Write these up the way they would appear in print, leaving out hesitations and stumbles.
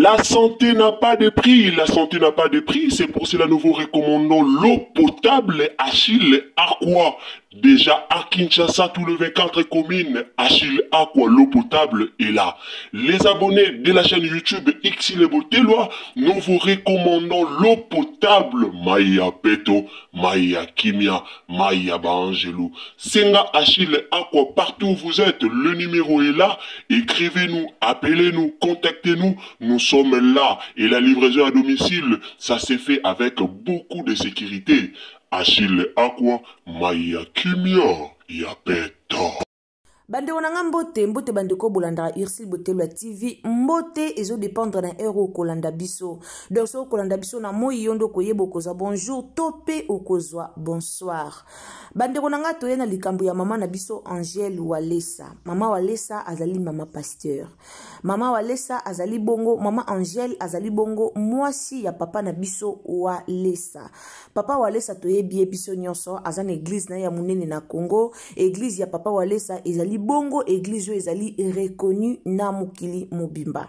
La santé n'a pas de prix, la santé n'a pas de prix, c'est pour cela nous vous recommandons l'eau potable Achille Aqua. Déjà à Kinshasa, tous les 24 communes, Achille Aqua, l'eau potable est là. Les abonnés de la chaîne YouTube Xile Botelwa, nous vous recommandons l'eau potable Maya Peto, Maya Kimia, Maya Bangelou. Senga Achille Aqua, partout où vous êtes, le numéro est là. Écrivez-nous, appelez-nous, contactez-nous, nous sommes là. Et la livraison à domicile, ça s'est fait avec beaucoup de sécurité. Achille Aqua, Maya Kimia, Yapeto. Bande onanga mbote bande ko bolanda Xile Botelwa TV mbote ezo dépendre na euro kolanda biso donc so kolanda biso na moi yondo koyebo koza bonjour topé okozwa bonsoir bande onanga toyena likambo ya mama na biso Angèle Walesa mama Walesa azali mama pasteur mama Walesa azali bongo mama Angèle azali bongo mwasi ya papa na biso Walesa papa Walesa toyebi biso nyonso azana église na ya munene na Congo église ya papa Walesa ezali bongo église ezali reconnu na mukili mobimba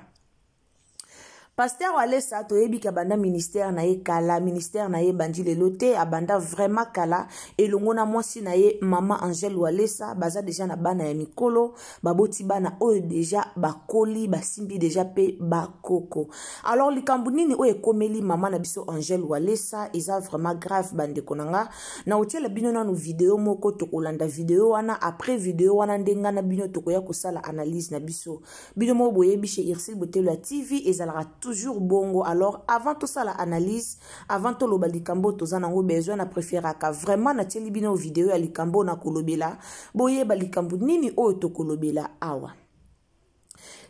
Pasteur Walesa toyebi ka banda ministère na ye kala ministère na ye bandi lelote abanda vraiment kala elongo na mwasi na ye mama Angèle Walesa baza déjà na bana ya mikolo baboti bana oyo déjà bakoli basimbi déjà pe bakoko alors likambu nini oyo ekomeli mama na biso Angèle Walesa eza vraiment grave bande konanga na otiela bino na no video moko tokolanda video wana après video wana ndenga na bino tokoya kosala analyse na biso bino mo boyebi chez Xile Botelwa TV ezalaka toujours bongo alors avant tout ça la analyse avant tout loba likambo tozana ngo besoin na préféraka vraiment na teli bino vidéo ya likambo na kolobela boye ba likambo nini oyo to kolobela awa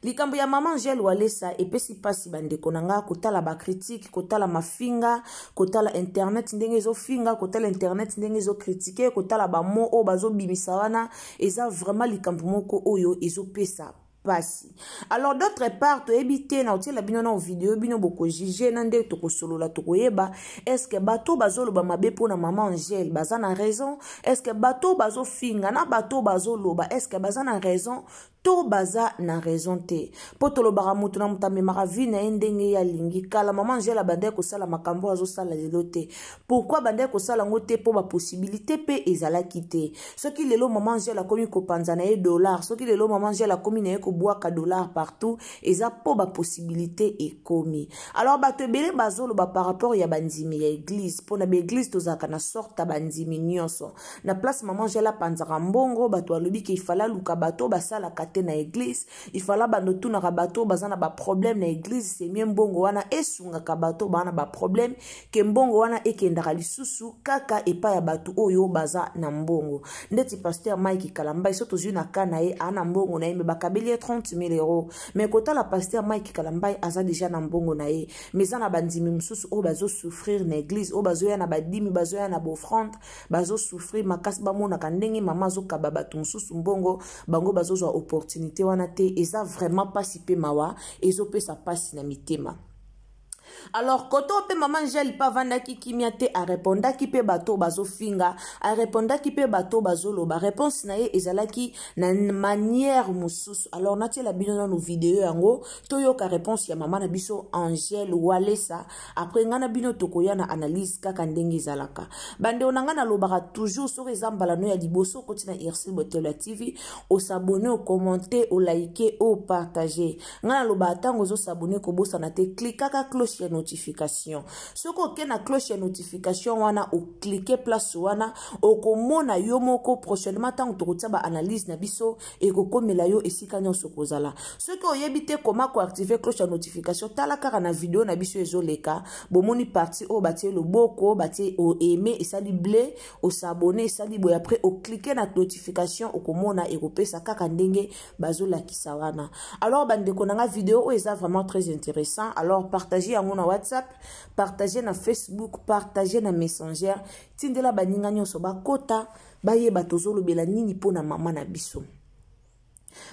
likambo ya mama Angèle Walesa epesi pasi bande konanga kotala ba critique kotala mafinga kotala internet ndenge ezo finga kotala internet ndenge ezo critiquer kotala ba mo o bazo bimisa wana eza vraiment likambo moko oyo ezo pesa pasi alors d'autre part to ebité na otiela bino na vidéo bino boko juger na nde to kosolola to koyeba est-ce que bato bazolo ba mabe pona mama Angèle baza na raison est-ce que bato bazo finga na bato bazolo ba est-ce que baza na raison to baza na raison te potolo baramutu na mutame maravi na ndenge ya lingi kala mama Angèle bande ko sala makambo azo sala lelo te pourquoi bande ko sala ngote po ba possibilité pe ezala kité soki lelo mama Angèle komi ko panza na $, soki lelo mama Angèle komi na ko boaka $, partout eza po ba possibilité ekomi alors bato ebele bazolo ba par rapport ya bandimi ya église pona ba église tozaka na sorta bandimi nyonso na place mama Angèle panza mbongo bato alobi ki fala luka bato basala na église il fallait bando na bato bazana ba problème na église c'est mieux mbongo wana esunga ka bato bana ba problème ke mbongo wana ekendaka lisusu kaka epa ya bato oyo baza na mbongo ndeti pasteur Mike Kalamba soto zuna kana ye ana mbongo na ye me bakabeli 30,000 €. Mais kota la pasteur Mike Kalamba aza déjà na mbongo na ye. Mais ana bandimi mususu o bazo souffrir na église, o bazo ya na badimi, bazo ya na bofrande, bazo souffrir makasi ba mona kandenge mama zo kababa mususu mbongo, bango bazo zo opportunité wana te eza vraiment pas si pe mawa, ezo pe sa passe na mitema. Alors, koto pe maman Angèle pa vanda ki kimia te a réponda ki pe bato bazo finga, a réponda ki pe bato bazo loba. Réponse na ye ezalaki na manière mususu. Alors, nati la bino na no vidéo yango, toyo ka réponse ya maman na biso Angèle Walesa. Après ngana bino tokoya na analyse kaka ndenge ezalaka. Bande onanga na lobaka toujours sur ezambala no ya liboso koti na Xile Botelwa TV, o s'abonner, o commenter, o liker, o partager. Ngana loba tango zo s'abonner ko bosa na te clique kaka cloche notification. Ce que na cloche notification wana o cliquer place wana o komona yo moko prochainement tant to ba analyse na biso e ko komela yo esika nyonso kozala. Ce que oyebite comment ko activer cloche notification tala kaka na vidéo na biso ezoleka bomoni parti o batie le boko batie o aimer et sali blé o s'abonner sali boy après o cliquer na notification o komona e ko pesa kaka ndenge bazola kisawana. Alors bande konanga vidéo o eza vraiment très intéressant. Alors partagez à na WhatsApp, partagez na Facebook, partagez na Messenger. Tindela baninga nyonso bakota baye batozolo bela nini pona mama na biso.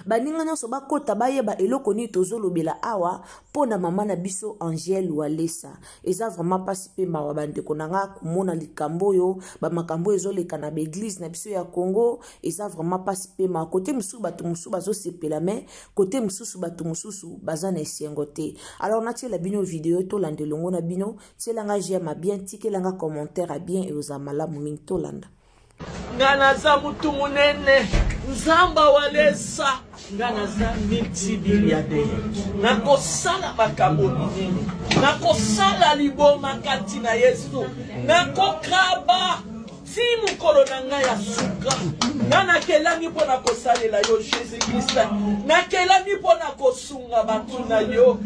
baninga nyonso bakota bayeba eloko nini tozolobela awa pona mama na biso Angèle Walesa. Eza vraiment pasi pe mawa bandeko nanga komona likambo oyo bamakambo ezoleka na baeglise na biso ya Congo. Eza vraiment pasi pe mawa kote mosusu bato mosusu bazosepela me kote mosusu bato mosusu baza na esengo te. Alors natiela bino video tolanda elongo na bino, tielanga j'aime bien, tikelanga commentaire a bien eoza malamu mingi tolanda. Ngana za mutu munene Nzamba Walesa ngana za multimilliardaire nakosala makambo minene nakosala liboma kati na Yesu nakokaba ti mukolo na ngai ya suka ngana kelani mpo na kosalela yo Jésus Christ nakelani mpo na kosunga bato na yo.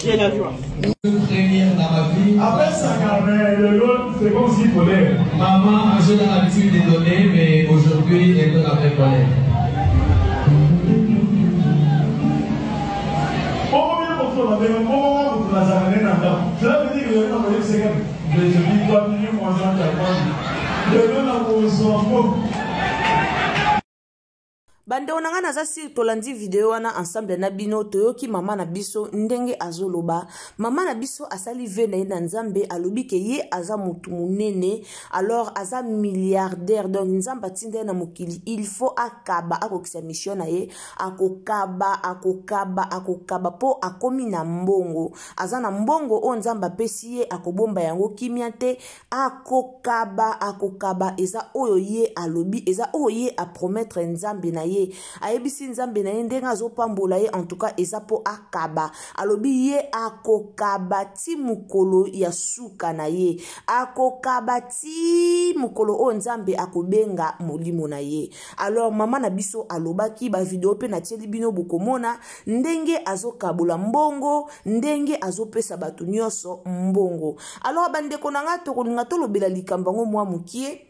J'ai la joie. Première dans ma vie. Après ça, c'est comme s'il fallait. Maman, j'ai l'habitude de donner, mais aujourd'hui, elle donne avec colère. Cela veut dire que je dis quoi, moi bande onanga naza si tolandi video wana ensemble na bino toyoki mama na biso ndenge azoloba. Mama na biso asali ve na ye na nzambe alobi ke ye aza mutu munene, alors aza milliardaire, donc nzambe atinde na mokili il faut akaba akokisa mission na ye akokaba po akomi na mbongo, aza na mbongo o nzambe apesi ye akobomba yango kimia te, akokaba eza oyo ye alobi, eza oyo ye a promettre nzambe na ye ayebisi nzambe na ye ndenge azopambola ye, en tout cas eza po akaba alobi ye akokaba ti mukolo ya suka na ye, akokaba ti mukolo o nzambe akobenga molimo na ye. Alors mama na biso alobaki ba video pe na tieli bino bokomona ndenge azokabola mbongo, ndenge azopesa bato nyonso mbongo. Alors bandeko nanga tokolinga tolobela likambo ngo mwa mukie.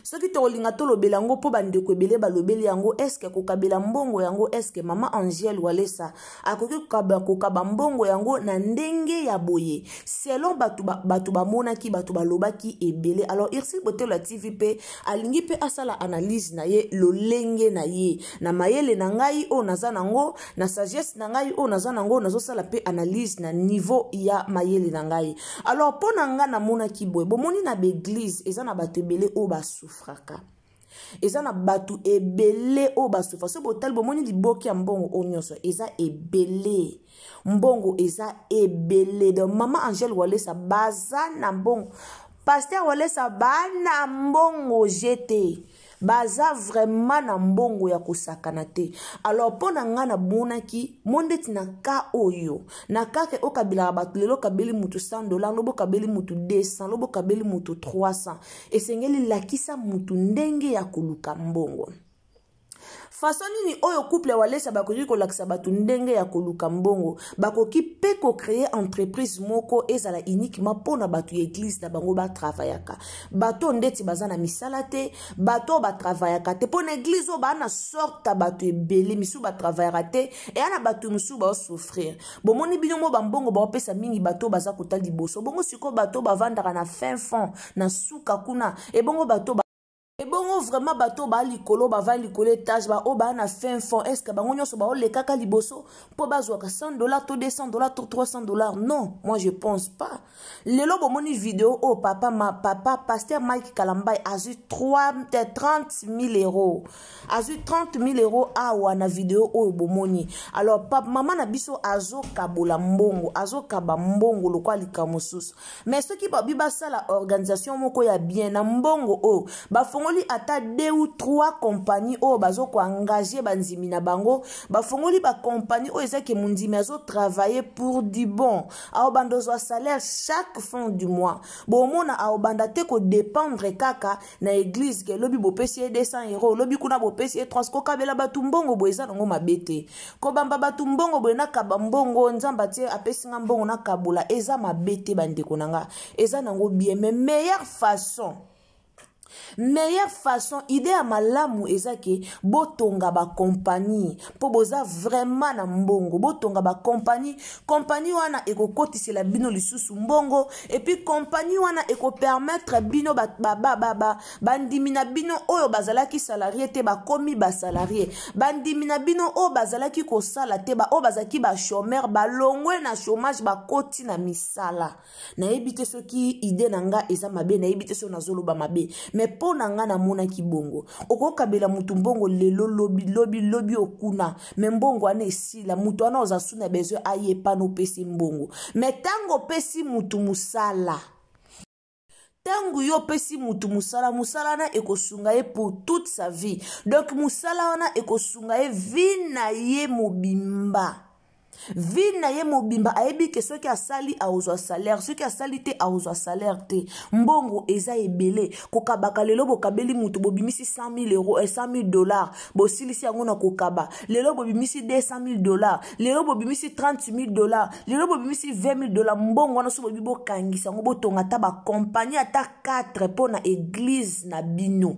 Soki tokolinga tolobela yango po bandeko ebele balobeli yango, eske kokabela mbongo yango, eske mama Angèle Walesa akoki kokaba mbongo yango na ndenge ya boye selon batu bamonaki batu balobaki ebele. Alors Irsil Botelo TV pe alingi pe asala analyse na ye lolenge na ye na mayele na ngai o naza nango na sagesse na ngai o naza nango nazosala pe analyse na niveau ya mayele na ngai. Alors pona nga na monaki boye bomoni na beglise eza na batu ebele o basufraka, eza na batu ebele o basufra. So botal bomoni liboki ya mbongo o nyonso eza ebele, mbongo eza ebele. Donc mama Angèle Walesa baza na mbongo, Pasteur Walesa bana mbongo jete, baza vraiment na mbongo ya kosakana te. Alors pona nga na bonaki mondeti na ka oyo na kake okabila bato lelo kabeli mutu $100 lobo kabeli mutu 200 lobo kabeli mutu 300 esengeli lakisa mutu ndenge ya koluka mbongo. Façon nini oyo couple walesa bakoki kolakisa batu ndenge ya koluka mbongo bakoki pe ko créer entreprise moko ezala uniquement pona batu ya église na bango ba travaillaka bato ndeti bazana misala te bato ba travaillaka te pona église o bana sorta batu ebele misu ba travaillaka te e ana batu musu ba souffrir bomoni bino mo bambongo ba opesa mingi bato baza kota liboso bongo siko bato bavandaka na fin fond na suka kuna e bongo bato et bon, vraiment, bateau, ba likolo, ba va likolo, tâche, ba, ba, na fin fond. Est-ce que, ba, on y ba, le kaka liboso, pour bazoaka $100, to $200, to $300. Non, moi, je pense pas. Le lobo, moni vidéo, oh, papa, pasteur Mike Kalambay, a eu 30 000 euros. A eu 30 000 euros, ah, ou, na vidéo, oh, bomoni. Alors, papa, maman, na biso, azo kabola mbongo, azo kaba mbongo, lo kwa likamosus. Mais ce qui va biba ça, la organisation, moko ya bien, na mbongo, oh, ba, fongoli ata 2 ou 3 compagnies o bazo ko engager banzimi na bango ba fongoli ba compagnie o ezaki mundimi azo travailler pour du bon a bandozo salaire chaque fin du mois bo mona a banda te ko dépendre kaka na église ke lobi bo pesi 200 euros lobi kuna bo pesi 300 ko kabela batu mbongo bo eza ngo mabete ko bamba batu mbongo bo na kaba mbongo nzamba te apesi nga mbongo na kabula eza mabete bandeko nanga eza nango bien mais meilleure façon idée à malamu ezake botonga ba compagnie po boza vraiment na mbongo botonga ba compagnie wana eko kotisela bino lisusu mbongo et puis compagnie wana eko permettre bino bandimi na bino oyo bazalaki salarié te ba komi ba salarié bandimi na bino oyo bazalaki ko sala te ba oyo bazaki ba chômeur ba longwe na chômage ba koti na misala na ebite soki idée nanga eza mabe na ebite so nazoloba mabe mais po nanga na mona kibongo oko kabela mutu mbongo lelo lobi okuna me mbongo ane esila mutu ana ozasuna besoin aye pano pesi mbongo me tango pesi mutu musala tango yo pesi mutu musala na ekosunga ye pour toute sa vie donc musala wana ekosunga ye vie na ye mobimba Vina ye mobimba ayebi ke soki asali aozwa salaire soki asali te aozwa salaire te mbongo eza ebele kokabaka lelo bokabeli mutu bobimisi $100,000 $100,000 bosilisi yango na kokaba lelo bobimisi $200,000 lelo bobimisi $30,000 lelo bobimisi $20,000 mbongo wana so bobi bokangisa yango botonga ta ba compagnie ata 4 pona église na bino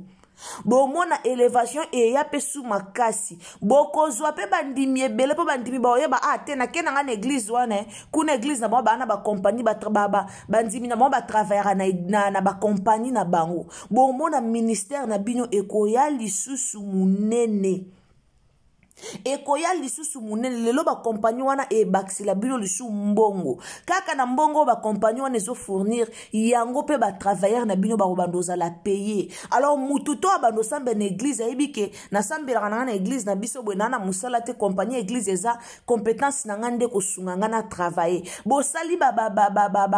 bomona élévation et ya pe sous makasi bokozwa pe bandimi ebele pe bandimi ba oyeba te na ke na église wana kuna église na ba na ba compagnie ba bandimi na ba travailler na ba compagnie na bango bomona ministère na bino ekoya lisusu munene ekoya lisusu munene lelo ba compagnie wana e baksila bino lisu mbongo kaka na mbongo ba compagnie wana ezo fournir yango pe ba travailleur na bino ba bandoza la payer alors mutu to abando sambe na église ayibike na sambela na église na biso bwe na musala te compagnie église eza compétence na ngande ko sunga ngana travailler bo sali ba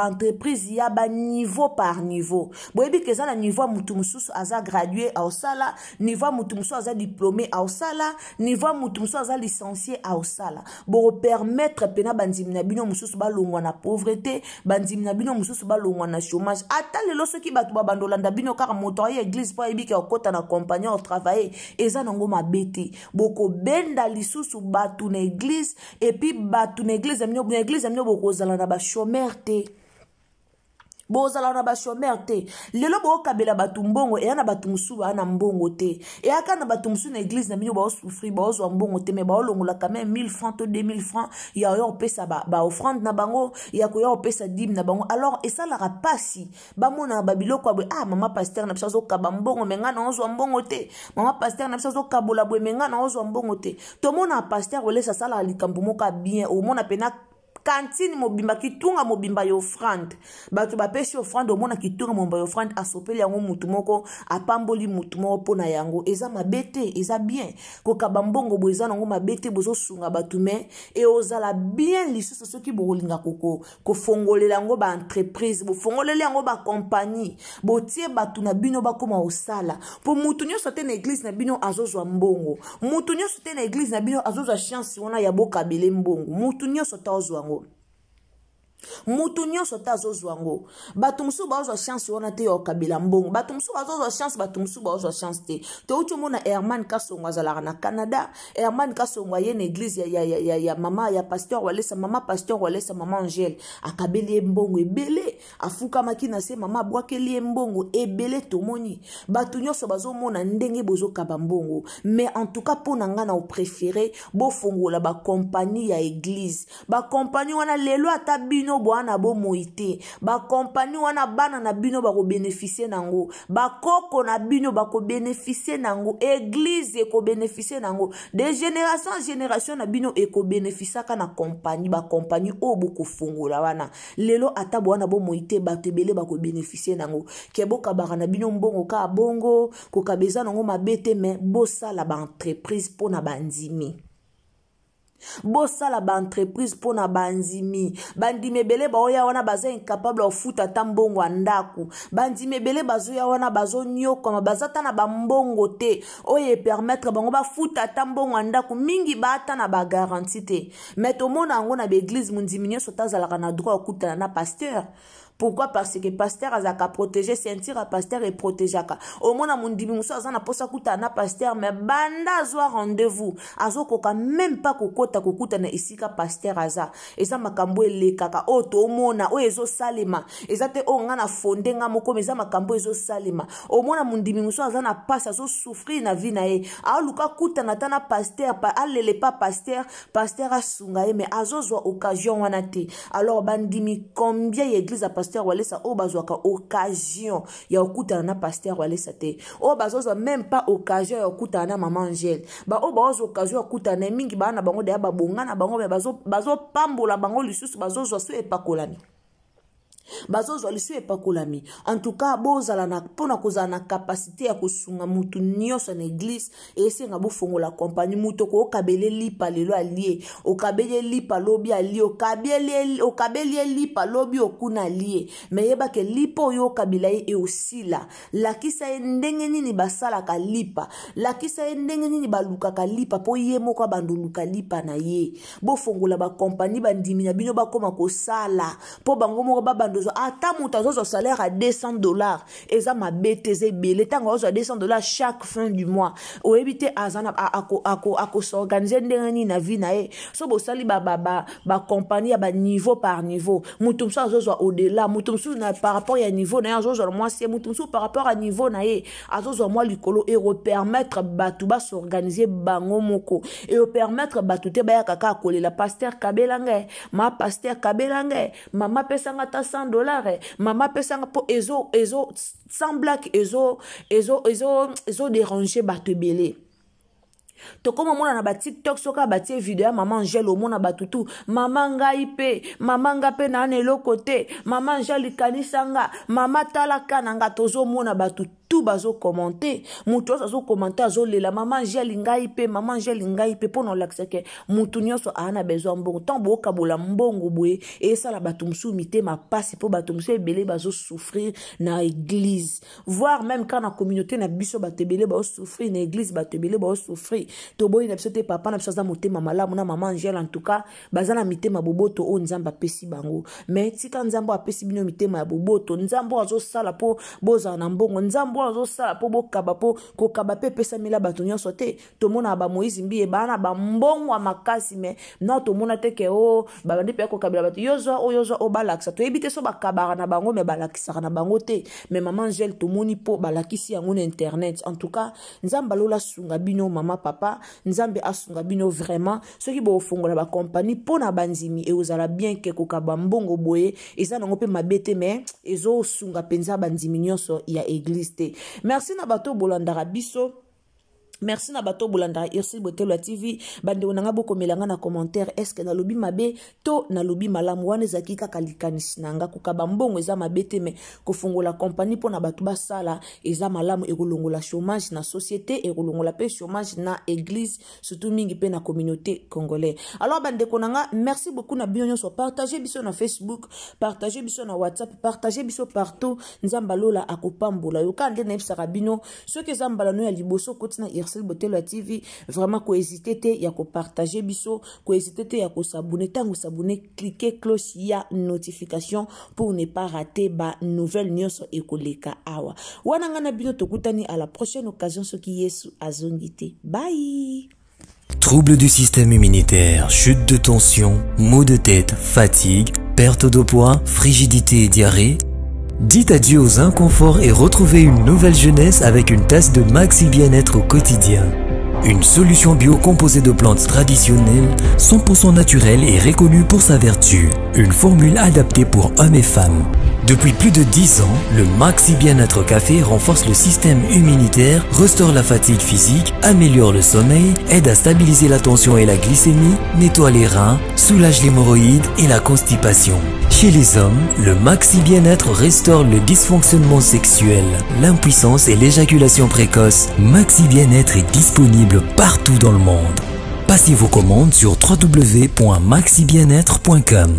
entreprise ya ba niveau par niveau bo yibike eza na niveau mutu mususu aza gradué au sala niveau mutu mususu aza diplômé au sala niveau mutu mususu aza licencié au sala bo permettre pena bandimi na bino mususu balongwa na pauvreté bandimi na bino mususu balongwa na chômage ata lelo soki batu babandolanda bino kaka moto ya église po yebiki okota na compagnie au travailler eza nango mabete boko benda lisusu batu na église et puis batu na église amino boko zala na ba chômeur te bozala na ba chômeur te lelo bo kabela batu mbongo e na batu musu ba na mbongo te e aka na batu musu na église na bino ba souffrir ba ozwa mbongo te me ba olongola quand même 1000 francs to 2000 francs ya yo pesa ba offrande na bango ya ko yo pesa dîme na bango alors et ça la rapasi ba mona ba biloko abwe mama pasteur na biso kaba mbongo menga na ozwa mbongo te mama pasteur na biso kabola bwe menga na ozwa mbongo te to mona pasteur ole ça sala likambo moka bien au mona pena cantine mobimba kitunga mobimba ya offrande bato bapesi offrande omona kitunga mobimba ya offrande asopeli yango mutu moko apamboli mutu moko pona yango eza mabete eza bien kokaba mbongo bo eza nango mabete bozosunga bato me e ozala bien lisusu soki bokolinga kofongolela yango ba entreprise bofongolela yango ba compagnie botie bato na bino bakoma osala po mutu nyonso te na église na bino azozwa mbongo mutu nyonso te na église na bino azozwa chance wana ya bokabele mbongo mutu nyonso ta ozwa yango mutu nyonso ta azozwa yango bato mosusu bazozwa chance wana te ya okabela mbongo bato mosusu bazozwa chance bato mosusu bazozwa chance te touti omona Herman Kasongo azalaka na Canada Herman Kasongo aye na église ya mama ya pasteur Walesa mama pasteur Walesa mama Angèle akabeli mbongo ebele afukamaki na se mama abwakeli mbongo ebele tomoni bato nyonso bazomona ndenge bozokaba mbongo mais en tout cas pona nga na opréféré bofongola ba compagnie ya église ba compagnie wana lelo ata bino bwana bo moite ba compagnie wana bana na bino bako bénéficier nango ba koko na bino bako bénéficier nango église eko bénéficier nango de génération en génération na bino eko bénéficier ka na compagnie ba compagnie o boko fongola wana lelo ata bwana bo moite bato ebele bako bénéficier nango keboka baka na bino mbongo ka bongo ko kabeza nango mabete mais bosala ba entreprise pona bandimi bosala ba entreprise pona banzimi bandime bele baoya wana baza incapable ofuta ta mbongo andaku bandime bele bazoya wana bazonyokama bazata na bambongo te oye permettre bango bafuta ta mbongo andaku mingi bata na ba garantie te mais tomona yango na l'église mundimi nyonso tazalaka na droit okutana na pasteur. Pourquoi? Parce que pasteur azaka protéger sentir à pasteur et protégeaka. Au moins mon dibi muso azana posa kuta na pasteur mais banda zo rendez-vous. Azo koka même pas kokuta na isika pasteur aza. Eza makambo elekaka o to mona o ezo salema. Eza te o ngana fonde nga moko meza makambo ezo salema. Au moins mon dibi muso azana passe azo souffrir na vie na e. A luka kuta na tana pasteur pa alele pas pasteur asunga e mais azo zo occasion wana te. Alors bandimi combien église a pasteur Walesa o bazwaka occasion ya okutana na pasteur Walesa te o bazozwa même pas occasion ya okutana na maman Angèle ba o bazozwa occasion ya okutana mingi bana bango de babonga na bango bazo pambola bango lisusu bazozwa so epakolani bazozwa lisu epakolami en tout cas bozala na pona kozala na capacité ya kosunga mutu nyonso na église esenga bofongola compagnie mutu ko okabele lipa lelo alie okabele lipa lobi alie okabele lipa lobi okuna alie mais yeba ke lipa oyo kabila e osila lakisa ndenge nini basala ka lipa lakisa ndenge nini baluka ka lipa po ye moko banduluka lipa na ye bofongola ba compagnie bandimi na bino bakoma kosala po bango moko bandozo ata mutu azozwa salaire à $200 eza mabete ze bele tanga ozwa $200 chaque fin du mois oyebite azana ako s'organiser ndenge nini na vie na ye so bosali ba compagnie ya ba niveau par niveau mutu mso azozwa au-delà mutu mso na par rapport ya niveau na ye azozwa moi c'est mutu mso par rapport à niveau na ye azozwa moi likolo et repermettre batu ba s'organiser bango moko et permettre batu te ba ya kaka kolela pasteur Kabelanga ma pasteur Kabelanga mama pesanga ta $100 mama pesanga po ezo sans blague ezo déranger bato belé to koma mona na ba TikTok soka batie video ya maman Angèle o mona batutu mama ngai pe na nelo côté maman Angèle kanisanga mama talaka nanga tozo mona batutu tout bazo commenter mutu azo commenter azo lela maman Angèle ngai pe pour non l'accès mutu nyonso ana besoin mbongo tant boka bola mbongo boye et ça la batu msu mité ma passe pour batu msu ebele bazo souffrir na église voire même quand na communauté na biso batu ebele bazo souffrir na église batu ebele bazo souffrir to boy na biso te papa na biso za motema malamu na maman Angèle en tout cas bazana mitema boboto o nzamba pesi bango mais tika nzambo apesi bino mitema ya boboto nzambo azo sala po boza na mbongo nzambo azo sala po bokaba po kokaba pe pesa mila bato nyonso te to mona ba Moïse mbiye bana ba mbongo makasi mais non to mona te ke o ba bandi pe kokabela bato yozo o balakisa to ebite so bakabara na bango mais balakisa na bango te mais maman Angèle to moni po balakisi yango na internet en tout cas nzamba lola sunga bino mama papa nzambe asunga bino vraiment ceux qui bo fongola ba compagnie pona banzimi et ozala bien ke kokaba mbongo boye eza nango pe mabete mais ezo sunga penza banzimi nyonso ya église te. Merci na bato bolandara biso Merci na bato bolanda Irsil Botelo TV bande onanga boko melanga na commentaire est-ce que na lobi mabe to na lobi malamu wana ezaki kaka likanisi nanga kokaba mbongo eza mabe te me kofungola compagnie pona bato basala eza malamu ekolongola chômage na société ekolongola pe chômage na église surtout mingi pe na communauté congolais. Alors bande konanga merci beaucoup na bino nyonso partager biso na Facebook, partager biso na WhatsApp, partager biso partout nzamba lola akopambola yoka nde na ebisaka bino soki ezambala no ya liboso kotina Irsil Botelo TV vraiment ko hésiter te ya ko partager biso ko hésiter te ya ko s'abonner tango s'abonner cliquer cloche ya notification pour ne pas rater ba nouvelle nyonso ekoleka awa wana ngana bino tokutani à la prochaine occasion soki Yesu azongite bye. Troubles du système immunitaire, chute de tension, maux de tête, fatigue, perte de poids, frigidité et diarrhée. Dites adieu aux inconforts et retrouvez une nouvelle jeunesse avec une tasse de Maxi Bien-être au quotidien. Une solution bio composée de plantes traditionnelles, 100% naturelle et reconnue pour sa vertu. Une formule adaptée pour hommes et femmes. Depuis plus de 10 ans, le Maxi Bien-être Café renforce le système immunitaire, restaure la fatigue physique, améliore le sommeil, aide à stabiliser la tension et la glycémie, nettoie les reins, soulage l'hémorroïde et la constipation. Chez les hommes, le Maxi Bien-être restaure le dysfonctionnement sexuel, l'impuissance et l'éjaculation précoce. Maxi Bien-être est disponible partout dans le monde. Passez vos commandes sur www.maxibienêtre.com.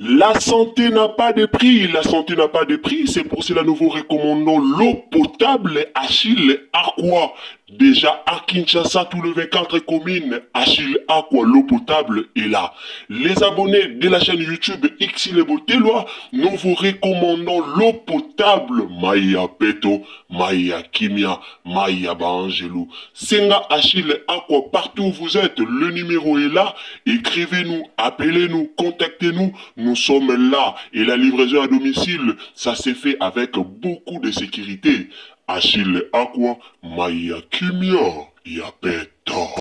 La santé n'a pas de prix, la santé n'a pas de prix, c'est pour cela que nous vous recommandons l'eau potable Achille Aqua. Déjà à Kinshasa, tous les 24 communes, Achille Aqua, l'eau potable est là. Les abonnés de la chaîne YouTube Irsil Botelo, nous vous recommandons l'eau potable Maya Peto, Maya Kimia, Maya Bangelou. Senga Achille Aqua, partout où vous êtes, le numéro est là. Écrivez-nous, appelez-nous, contactez-nous. Nous sommes là et la livraison à domicile, ça s'est fait avec beaucoup de sécurité. Achille Aqua, Maya Kimia, Yapeta.